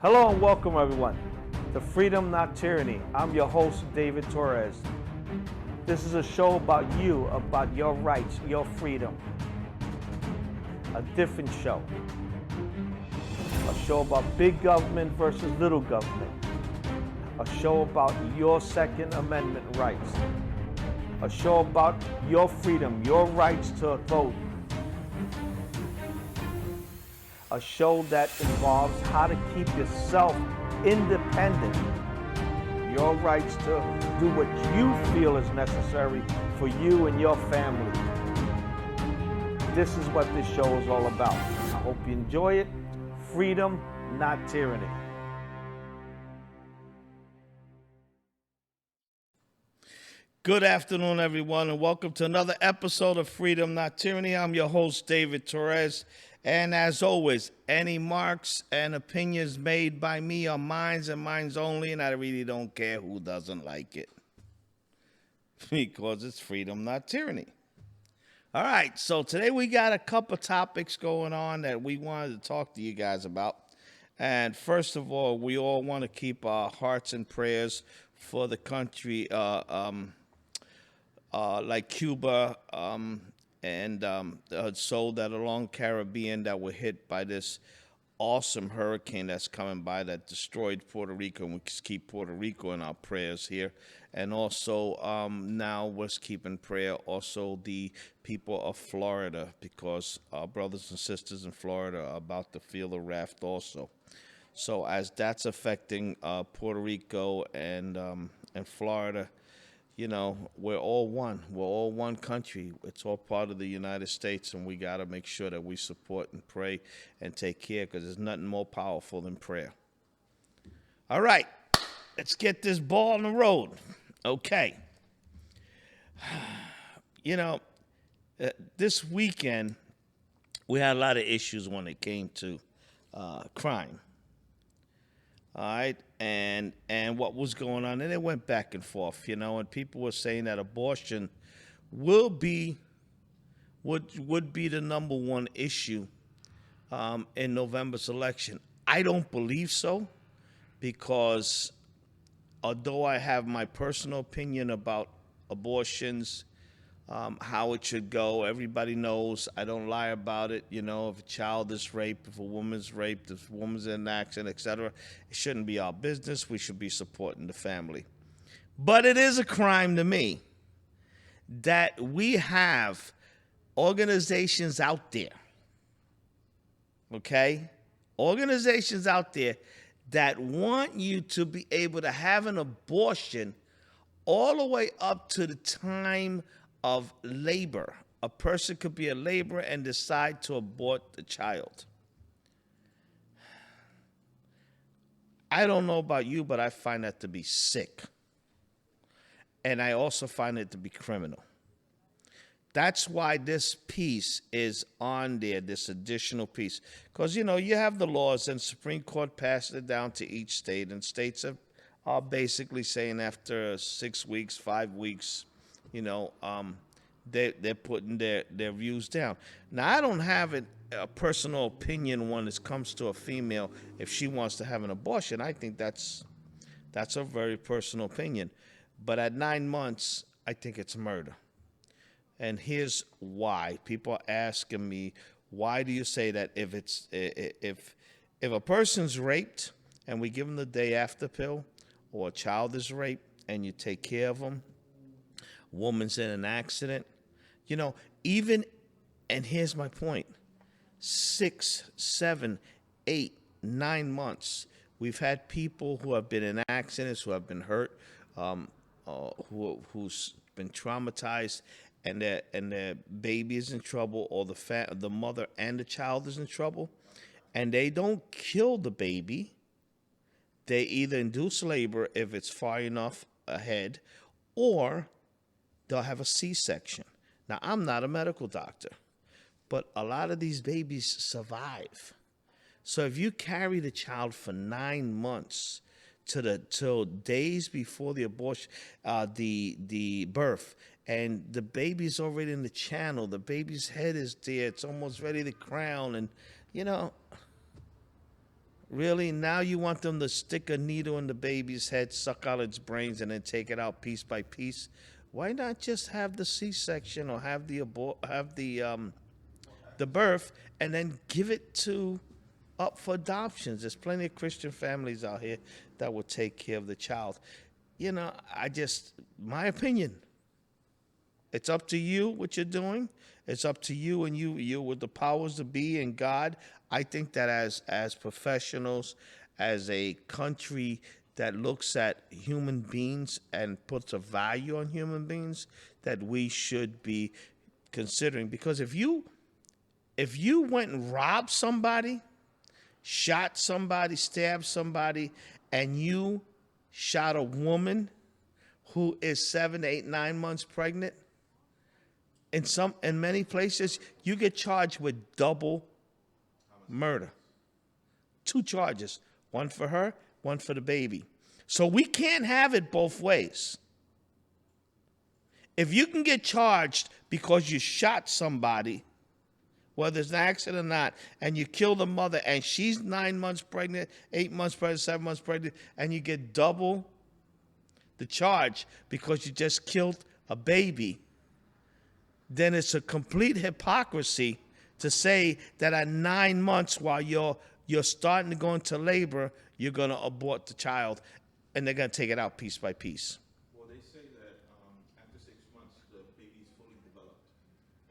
Hello and welcome everyone to Freedom, Not Tyranny. I'm your host, David Torres. This is a show about you, about your rights, your freedom. A different show. A show about big government versus little government. A show about your Second Amendment rights. A show about your freedom, your rights to vote. A show that involves how to keep yourself independent. Your rights to do what you feel is necessary for you and your family. This is what this show is all about. I hope you enjoy it. Freedom, not tyranny. Good afternoon, everyone, and welcome to another episode of Freedom, Not Tyranny. I'm your host, David Torres. And as always, any marks and opinions made by me are mine and mine only, and I really don't care who doesn't like it. Because it's freedom, not tyranny. All right, so today we got a couple topics going on that we wanted to talk to you guys about. And first of all, we all want to keep our hearts and prayers for the country like Cuba, and so that along Caribbean that were hit by this awesome hurricane that's coming by that destroyed Puerto Rico, and we keep Puerto Rico in our prayers here. And also now let's keep in prayer also the people of Florida, because our brothers and sisters in Florida are about to feel the raft also. So as that's affecting Puerto Rico and Florida, you know, we're all one. We're all one country. It's all part of the United States, and we got to make sure that we support and pray and take care, because there's nothing more powerful than prayer. All right, let's get this ball on the road. Okay. You know, this weekend, we had a lot of issues when it came to crime. All right, and what was going on, and it went back and forth, you know, and people were saying that abortion would be the number one issue in November's election. I don't believe so, because although I have my personal opinion about abortions, how it should go, everybody knows I don't lie about it. You know, if a child is raped, if a woman's raped, if a woman's in an accident, etc., it shouldn't be our business. We should be supporting the family. But it is a crime to me that we have organizations out there, okay? Organizations out there that want you to be able to have an abortion all the way up to the time of labor. A person could be a laborer and decide to abort the child. I don't know about you, but I find that to be sick. And I also find it to be criminal. That's why this piece is on there, this additional piece. Because, you know, you have the laws, and Supreme Court passed it down to each state, and states are basically saying after 6 weeks, 5 weeks, you know, they're putting their views down. Now, I don't have a personal opinion when it comes to a female if she wants to have an abortion. I think that's a very personal opinion. But at 9 months, I think it's murder. And here's why. People are asking me, why do you say that if a person's raped and we give them the day after pill, or a child is raped and you take care of them, woman's in an accident, you know, even, and here's my point, 6, 7, 8, 9 months. We've had people who have been in accidents, who have been hurt, who's been traumatized, and their baby is in trouble, or the mother and the child is in trouble, and they don't kill the baby. They either induce labor if it's far enough ahead, or they'll have a C-section. Now, I'm not a medical doctor, but a lot of these babies survive. So if you carry the child for 9 months till days before the abortion, the birth, and the baby's already in the channel, the baby's head is there, it's almost ready to crown, and, you know, Really? Now you want them to stick a needle in the baby's head, suck out its brains, and then take it out piece by piece? Why not just have the C-section or have the birth and then give it to up for adoptions? There's plenty of Christian families out here that will take care of the child. My opinion. It's up to you what you're doing. It's up to you and you with the powers to be and God. I think that as professionals, as a country that looks at human beings and puts a value on human beings, that we should be considering. Because if you went and robbed somebody, shot somebody, stabbed somebody, and you shot a woman who is 7, 8, 9 months pregnant, in many places, you get charged with double murder. 2 charges, one for her, one for the baby. So we can't have it both ways. If you can get charged because you shot somebody, whether it's an accident or not, and you kill the mother and she's 9 months pregnant, 8 months pregnant, 7 months pregnant, and you get double the charge because you just killed a baby, then it's a complete hypocrisy to say that at 9 months while you're starting to go into labor, you're going to abort the child and they're going to take it out piece by piece. Well, they say that after 6 months, the baby is fully developed.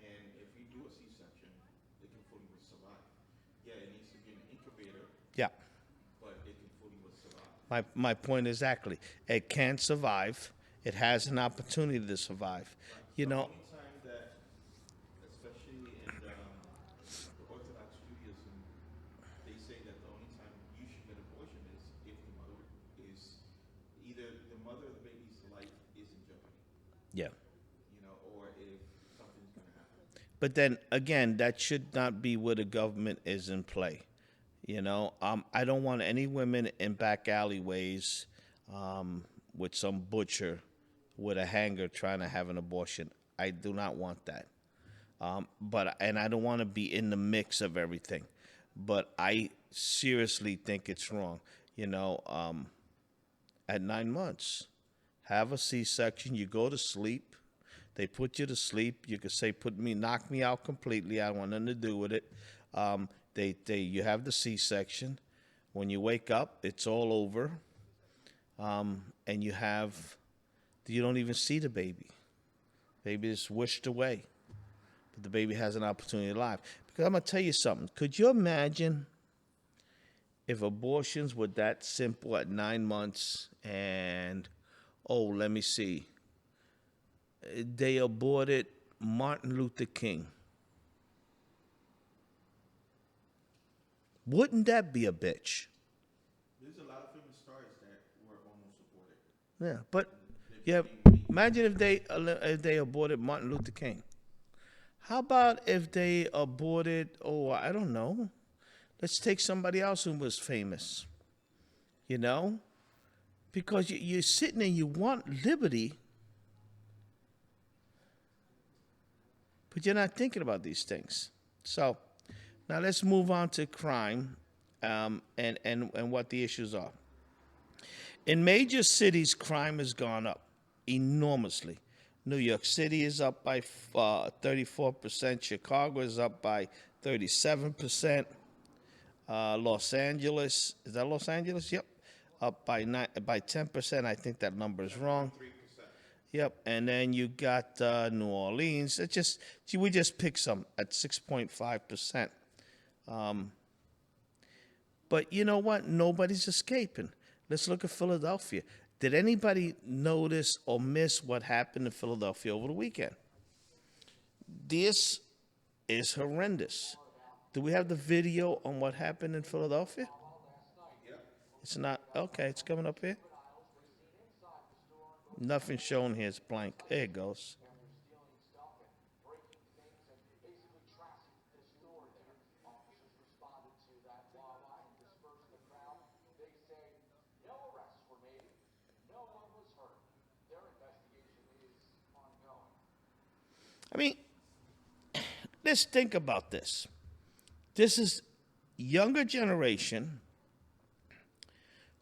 And if you do a C-section, it can fully survive. Yeah, it needs to be an incubator, Yeah. but it can fully survive. My point exactly. It can survive. It has an opportunity to survive. You know, The only time that, especially in the Orthodox Judaism, they say that the only time you should get abortion is if the mother is either the mother or the baby's life is in jeopardy, yeah. or if something's going to happen. But then again, that should not be where the government is in play. I don't want any women in back alleyways with some butcher with a hanger trying to have an abortion. I do not want that. And I don't want to be in the mix of everything. But I seriously think it's wrong. At 9 months, have a C-section. You go to sleep. They put you to sleep. You could say, knock me out completely. I don't want nothing to do with it. You have the C-section. When you wake up, it's all over. And you don't even see the baby. Baby is wished away. But the baby has an opportunity to live. Because I'm going to tell you something. Could you imagine if abortions were that simple at 9 months and, let me see, they aborted Martin Luther King? Wouldn't that be a bitch? There's a lot of famous stars that were almost aborted. Yeah, but imagine if they aborted Martin Luther King. How about if they aborted, I don't know. Let's take somebody else who was famous. Because you're sitting and you want liberty, but you're not thinking about these things. So now let's move on to crime and what the issues are. In major cities, crime has gone up enormously. New York City is up by 34%. Chicago is up by 37%. Los Angeles, is that Los Angeles? Yep. Up by 10%. I think that number is wrong. 3%. Yep. And then you got New Orleans. We just picked some at 6.5%. But you know what? Nobody's escaping. Let's look at Philadelphia. Did anybody notice or miss what happened in Philadelphia over the weekend? This is horrendous. Do we have the video on what happened in Philadelphia? It's not. Okay, it's coming up here. Nothing shown here. It's blank. There it goes. I mean, let's think about this. This is younger generation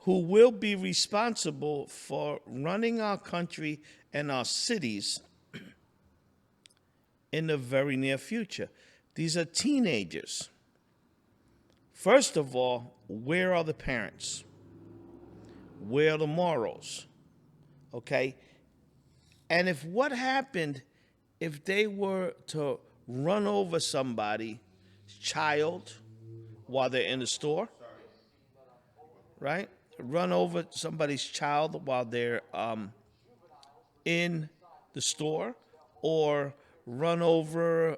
who will be responsible for running our country and our cities in the very near future. These are teenagers. First of all, where are the parents? Where are the morals? Okay? And if what happened if they were to run over somebody's child while they're in the store, right? Run over somebody's child while they're in the store, or run over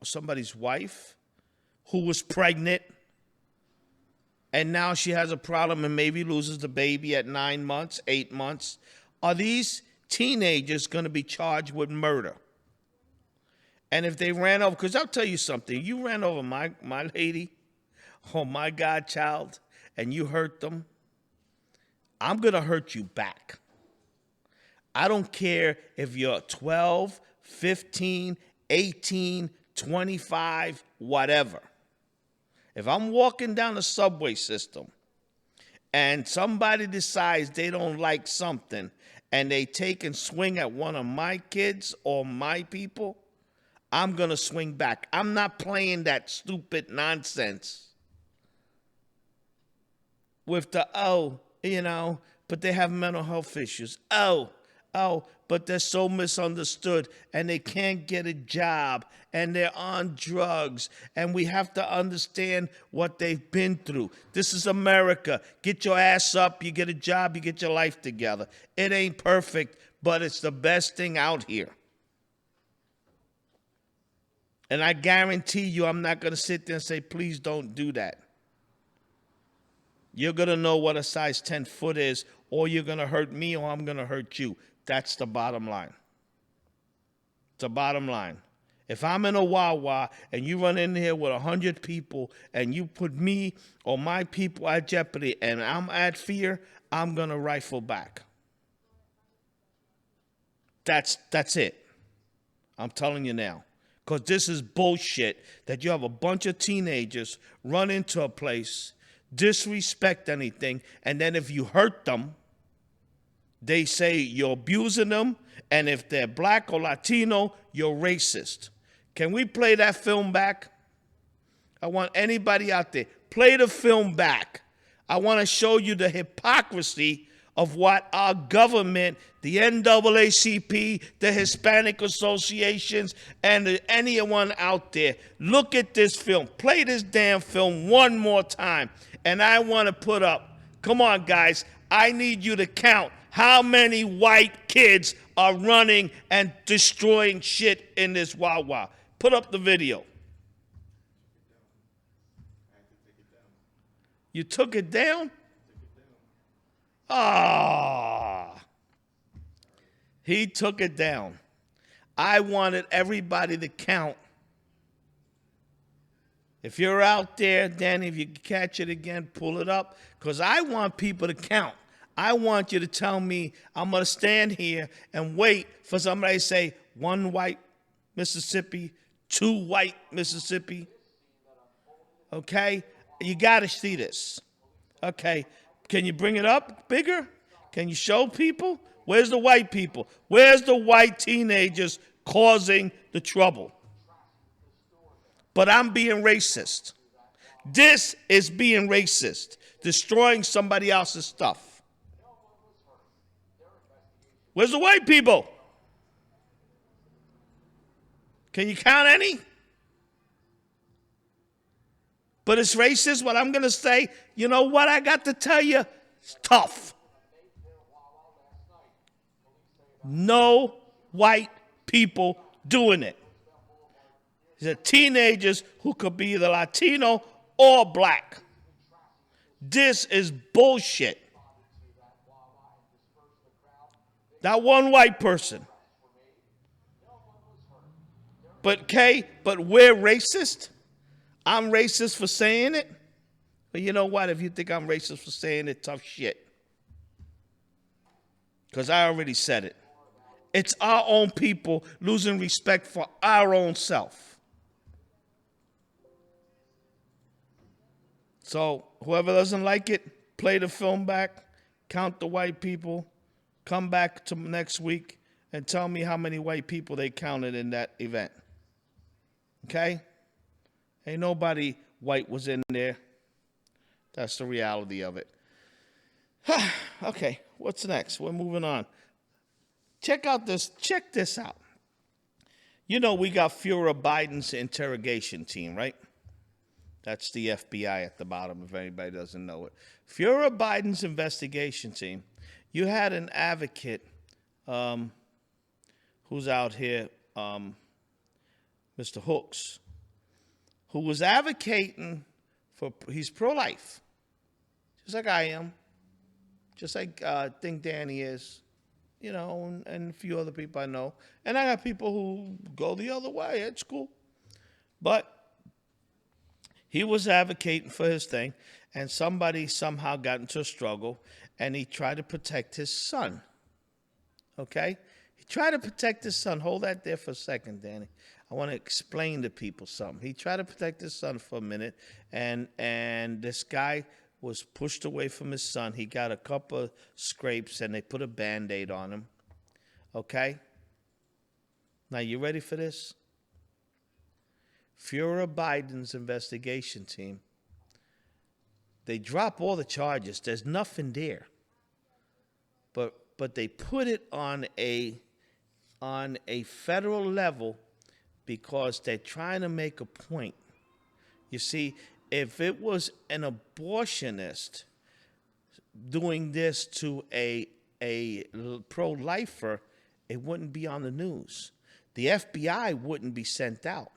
somebody's wife who was pregnant and now she has a problem and maybe loses the baby at 9 months, 8 months. Are these teenagers going to be charged with murder? And if they ran over, because I'll tell you something, you ran over my lady or my godchild and you hurt them, I'm going to hurt you back. I don't care if you're 12, 15, 18, 25, whatever. If I'm walking down the subway system and somebody decides they don't like something and they take and swing at one of my kids or my people, I'm going to swing back. I'm not playing that stupid nonsense with the, but they have mental health issues. But they're so misunderstood and they can't get a job and they're on drugs and we have to understand what they've been through. This is America. Get your ass up, you get a job, you get your life together. It ain't perfect, but it's the best thing out here. And I guarantee you I'm not going to sit there and say, please don't do that. You're going to know what a size 10 foot is, or you're going to hurt me or I'm going to hurt you. That's the bottom line. It's the bottom line. If I'm in a Wawa and you run in here with 100 people and you put me or my people at jeopardy and I'm at fear, I'm going to rifle back. That's it. I'm telling you now. Because this is bullshit that you have a bunch of teenagers run into a place, disrespect anything, and then if you hurt them, they say you're abusing them, and if they're black or Latino, you're racist. Can we play that film back? I want anybody out there, play the film back. I want to show you the hypocrisy of what our government, the NAACP, the Hispanic associations, and anyone out there, look at this film. Play this damn film one more time. And I want to put up, come on, guys, I need you to count how many white kids are running and destroying shit in this Wawa. Put up the video. You took it down? Ah, he took it down. I wanted everybody to count. If you're out there, Danny, if you can catch it again, pull it up, because I want people to count. I want you to tell me, I'm going to stand here and wait for somebody to say 1 white Mississippi, 2 white Mississippi. Okay? You got to see this. Okay. Can you bring it up bigger? Can you show people? Where's the white people? Where's the white teenagers causing the trouble? But I'm being racist. This is being racist, destroying somebody else's stuff. Where's the white people? Can you count any? But it's racist what I'm going to say. You know what I got to tell you? It's tough. No white people doing it. These are teenagers who could be either Latino or black. This is bullshit. Not one white person. But we're racist? I'm racist for saying it? But you know what? If you think I'm racist for saying it, tough shit. Because I already said it. It's our own people losing respect for our own self. So whoever doesn't like it, play the film back, count the white people, come back to next week, and tell me how many white people they counted in that event. Okay? Ain't nobody white was in there. That's the reality of it. Okay, what's next? We're moving on. Check this out. You know, we got Fuhrer Biden's interrogation team, right? That's the FBI at the bottom, if anybody doesn't know it. Fuhrer Biden's investigation team. You had an advocate who's out here, Mr. Hooks, who was advocating for, he's pro-life, just like I am, just like I think Danny is, you know, and a few other people I know. And I got people who go the other way. It's cool. But he was advocating for his thing, and somebody somehow got into a struggle, and he tried to protect his son. Okay? He tried to protect his son. Hold that there for a second, Danny. I want to explain to people something. He tried to protect his son for a minute, and this guy was pushed away from his son. He got a couple of scrapes, and they put a Band-Aid on him. Okay? Now, you ready for this? Fuhrer Biden's investigation team, they drop all the charges. There's nothing there. But they put it on a federal level because they're trying to make a point. You see, if it was an abortionist doing this to a pro-lifer, it wouldn't be on the news. The FBI wouldn't be sent out.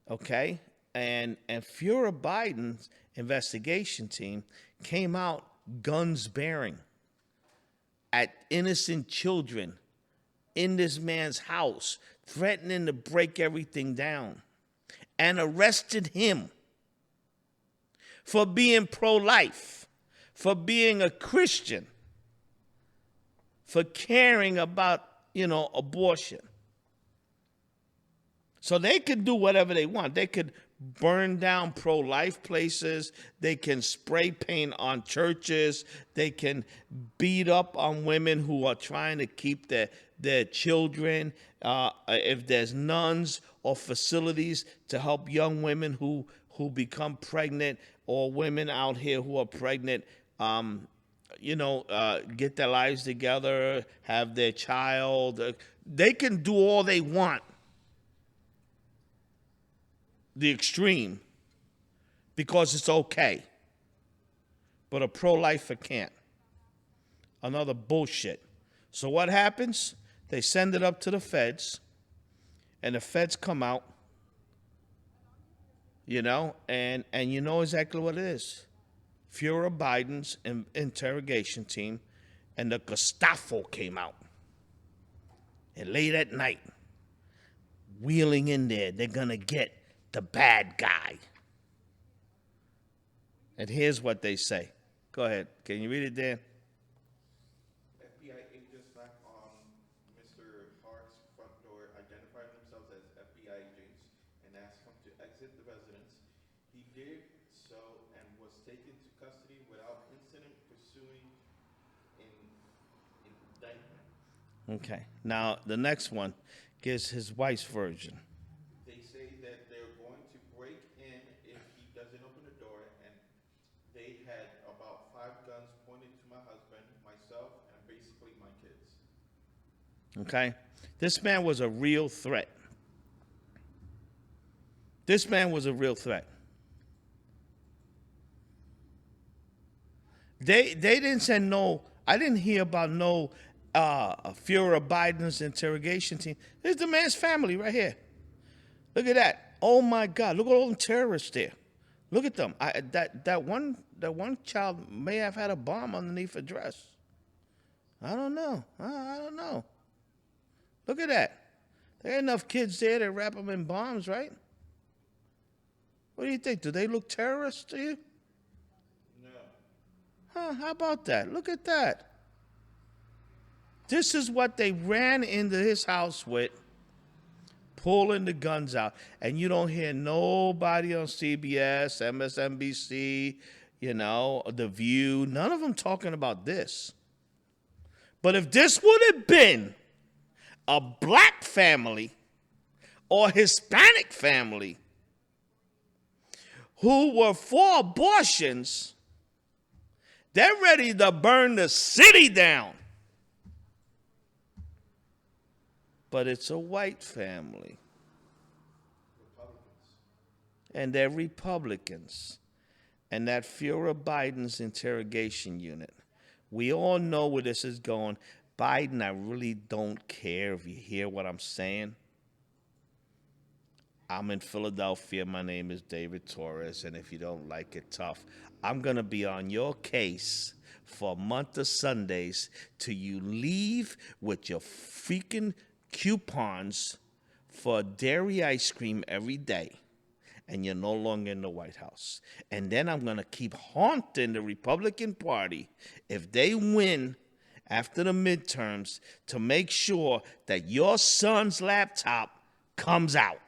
Okay? And Fuhrer Biden's investigation team came out guns bearing at innocent children in this man's house, threatening to break everything down, and arrested him for being pro-life, for being a Christian, for caring about, abortion. So they could do whatever they want. They could burn down pro-life places. They can spray paint on churches. They can beat up on women who are trying to keep their children. If there's nuns or facilities to help young women who become pregnant, or women out here who are pregnant, get their lives together, have their child. They can do all they want. The extreme, because it's okay. But a pro-lifer can't. Another bullshit. So what happens? They send it up to the feds, and the feds come out, and you know exactly what it is. Fuhrer Biden's interrogation team and the Gestapo came out. And late at night, wheeling in there, they're going to get the bad guy. And here's what they say. Go ahead. Can you read it, Dan? FBI agents knocked on Mr. Hart's front door, identified themselves as FBI agents, and asked him to exit the residence. He did so and was taken to custody without incident, pursuing indictment. Okay. Now, the next one gives his wife's version. They say that they're going to break in if he doesn't open the door, and they had about 5 guns pointed to my husband, myself, and basically my kids. Okay? This man was a real threat. This man was a real threat. They didn't say no. I didn't hear about no Fuhrer Biden's interrogation team. There's the man's family right here. Look at that. Oh my God. Look at all them terrorists there. Look at them. That one child may have had a bomb underneath her dress. I don't know. I don't know. Look at that. There ain't enough kids there to wrap them in bombs, right? What do you think? Do they look terrorists to you? No. Huh, how about that? Look at that. This is what they ran into his house with, pulling the guns out. And you don't hear nobody on CBS, MSNBC, The View, none of them talking about this. But if this would have been a black family or Hispanic family who were for abortions, they're ready to burn the city down. But it's a white family. And they're Republicans. And that Fuhrer Biden's interrogation unit. We all know where this is going. Biden, I really don't care if you hear what I'm saying. I'm in Philadelphia. My name is David Torres. And if you don't like it, tough. I'm going to be on your case for a month of Sundays till you leave with your freaking coupons for dairy ice cream every day. And you're no longer in the White House. And then I'm going to keep haunting the Republican Party if they win after the midterms to make sure that your son's laptop comes out.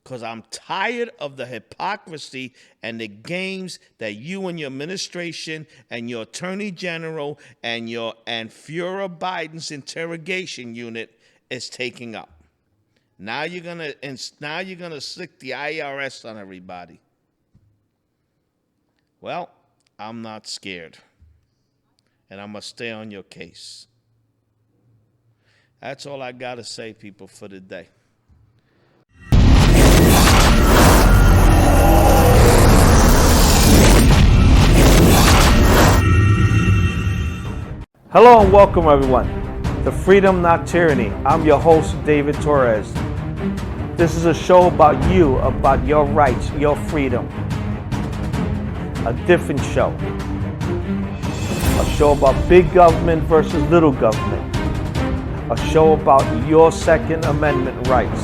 Because I'm tired of the hypocrisy and the games that you and your administration and your attorney general and Fuhrer Biden's interrogation unit is taking up. Now you're gonna stick the IRS on everybody. Well, I'm not scared, and I'm gonna stay on your case. That's all I gotta say, people, for today. Hello and welcome, everyone, to Freedom, Not Tyranny. I'm your host, David Torres. This is a show about you, about your rights, your freedom. A different show. A show about big government versus little government. A show about your Second Amendment rights.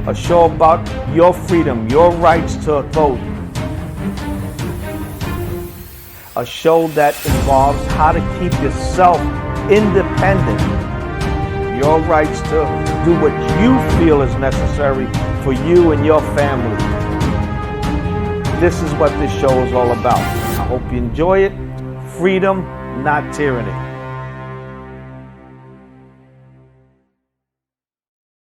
A show about your freedom, your rights to vote. A show that involves how to keep yourself independent. Your rights to do what you feel is necessary for you and your family. This is what this show is all about. I hope you enjoy it. Freedom, not tyranny.